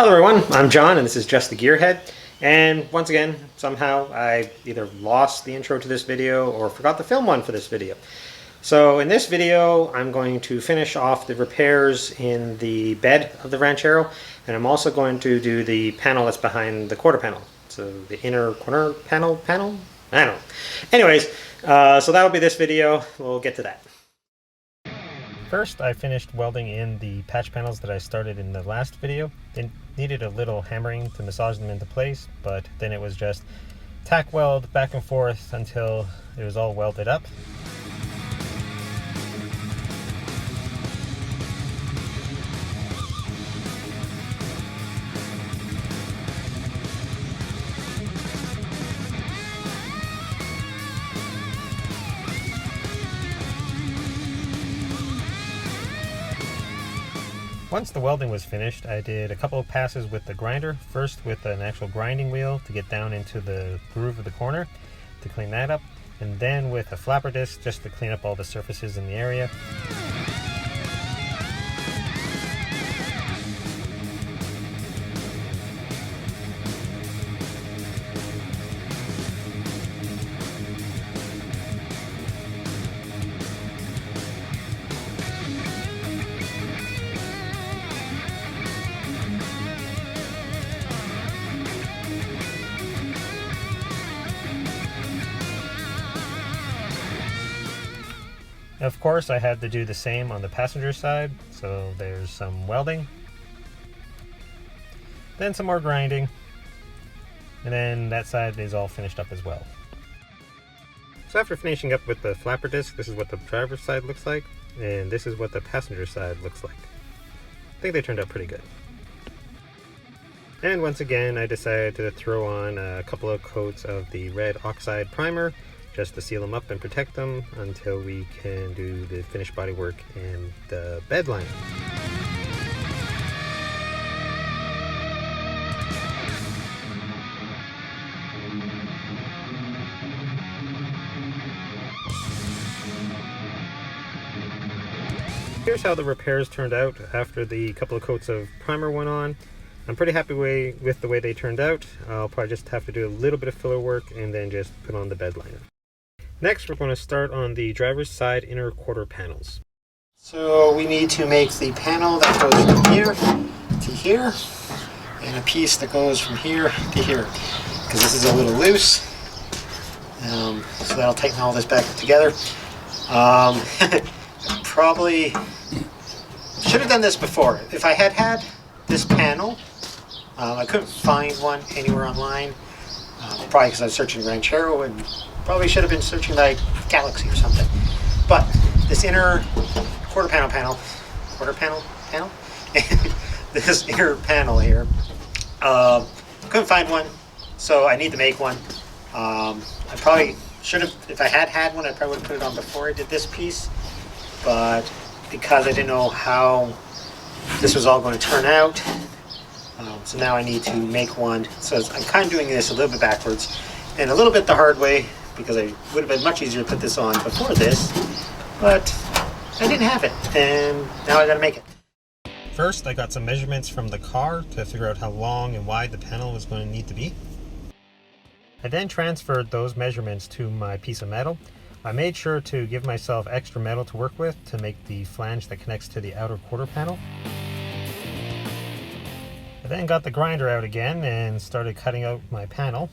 Hello everyone, I'm John and this is Just the Gearhead. And once again, somehow I either lost the intro to this video or forgot to film one for this video. So in this video, I'm going to finish off the repairs in the bed of the Ranchero, and I'm also going to do the panel that's behind the quarter panel. So the inner corner panel? I don't know. Anyways, so that'll be this video. We'll get to that. First, I finished welding in the patch panels that I started in the last video. They needed a little hammering to massage them into place, but then it was just tack weld back and forth until it was all welded up. Once the welding was finished, I did a couple of passes with the grinder. First with an actual grinding wheel to get down into the groove of the corner to clean that up, and then with a flapper disc just to clean up all the surfaces in the area. Of course, I had to do the same on the passenger side, so there's some welding, then some more grinding, and then that side is all finished up as well. So after finishing up with the flapper disc, this is what the driver's side looks like, and this is what the passenger side looks like. I think they turned out pretty good. And once again, I decided to throw on a couple of coats of the red oxide primer, just to seal them up and protect them until we can do the finished body work and the bed lining. Here's how the repairs turned out after the couple of coats of primer went on. I'm pretty happy with the way they turned out. I'll probably just have to do a little bit of filler work and then just put on the bed liner. Next, we're going to start on the driver's side inner quarter panels. So we need to make the panel that goes from here to here, and a piece that goes from here to here, because this is a little loose. So that'll tighten all this back together. Probably should have done this before. If I had had this panel, I couldn't find one anywhere online, probably because I was searching Ranchero and probably should have been searching like Galaxy or something. But this inner quarter panel, this inner panel here, couldn't find one, so I need to make one. I probably should have, if I had had one, I probably would have put it on before I did this piece, but because I didn't know how this was all going to turn out, so now I need to make one. So I'm kind of doing this a little bit backwards and a little bit the hard way, because it would have been much easier to put this on before this, but I didn't have it, and now I gotta make it. First, I got some measurements from the car to figure out how long and wide the panel was going to need to be. I then transferred those measurements to my piece of metal. I made sure to give myself extra metal to work with to make the flange that connects to the outer quarter panel. I then got the grinder out again and started cutting out my panel.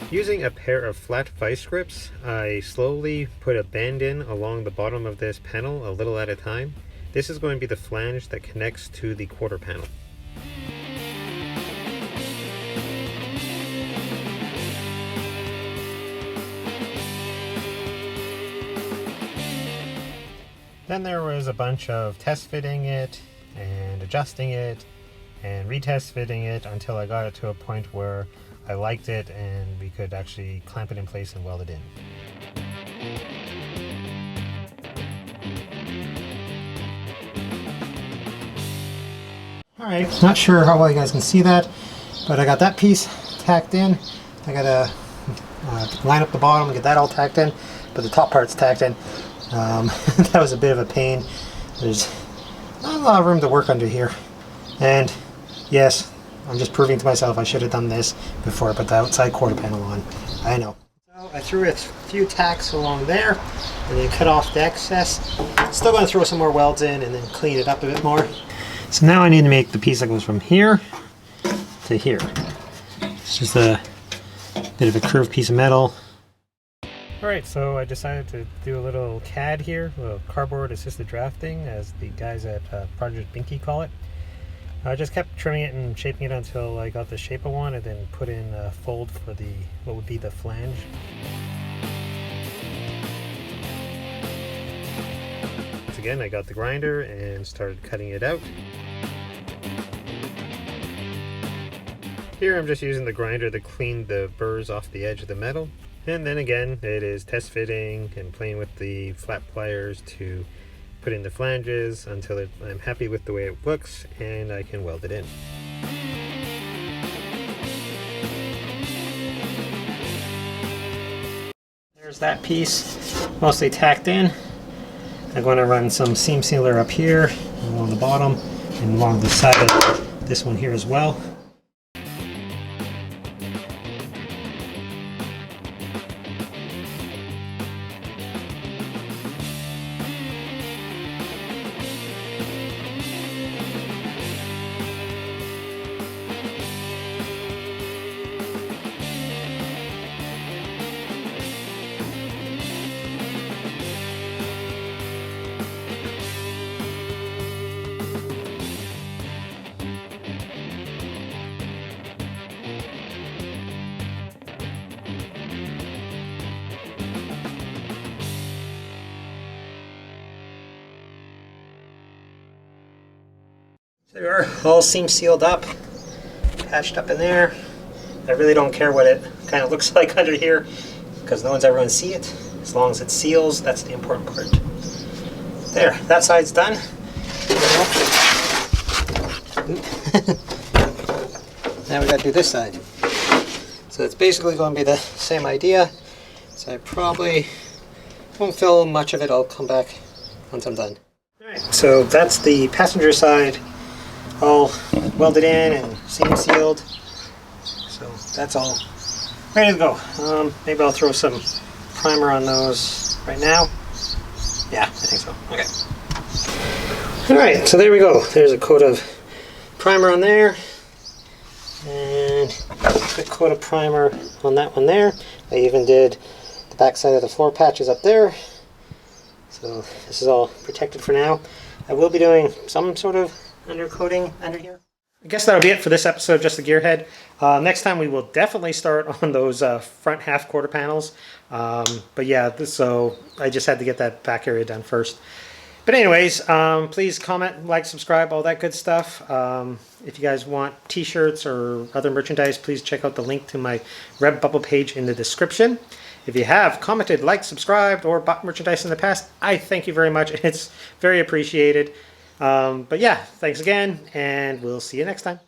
Using a pair of flat vice grips, I slowly put a bend in along the bottom of this panel a little at a time. This is going to be the flange that connects to the quarter panel. Then there was a bunch of test fitting it and adjusting it and retest fitting it until I got it to a point where I liked it and we could actually clamp it in place and weld it in. Alright, not sure how well you guys can see that, but I got that piece tacked in. I got to line up the bottom and get that all tacked in. but the top part's tacked in. That was a bit of a pain. There's not a lot of room to work under here. And yes, I'm just proving to myself I should have done this before I put the outside quarter panel on. I know. So I threw a few tacks along there and then cut off the excess. Still going to throw some more welds in and then clean it up a bit more. So now I need to make the piece that goes from here to here. It's just a bit of a curved piece of metal. Alright, so I decided to do a little CAD here, a little cardboard assisted drafting, as the guys at Project Binky call it. I just kept trimming it and shaping it until I got the shape I want, and then put in a fold for the what would be the flange. Once again, I got the grinder and started cutting it out. Here I'm just using the grinder to clean the burrs off the edge of the metal. And then again, it is test fitting and playing with the flat pliers to put in the flanges until I'm happy with the way it looks and I can weld it in. There's that piece, mostly tacked in. I'm going to run some seam sealer up here, along the bottom, and along the side of this one here as well. So they are all seam sealed up, patched up in there. I really don't care what it kind of looks like under here because no one's ever going to see it. As long as it seals, that's the important part. There, that side's done. Now we got to do this side. So it's basically going to be the same idea. So I probably won't film much of it. I'll come back once I'm done. Alright, so that's the passenger side, all welded in and seam sealed. So that's all ready to go. Maybe I'll throw some primer on those right now. Yeah, I think so. Okay. Alright, so there we go. There's a coat of primer on there. And a quick coat of primer on that one there. I even did the back side of the floor patches up there. So this is all protected for now. I will be doing some sort of undercoating under here. I guess that'll be it for this episode of Just the Gearhead. Next time we will definitely start on those front half quarter panels. But yeah, so I just had to get that back area done first. But anyways, please comment, like, subscribe, all that good stuff. If you guys want t-shirts or other merchandise, please check out the link to my Redbubble page in the description. If you have commented, liked, subscribed, or bought merchandise in the past, I thank you very much. It's very appreciated. But yeah, thanks again, and we'll see you next time.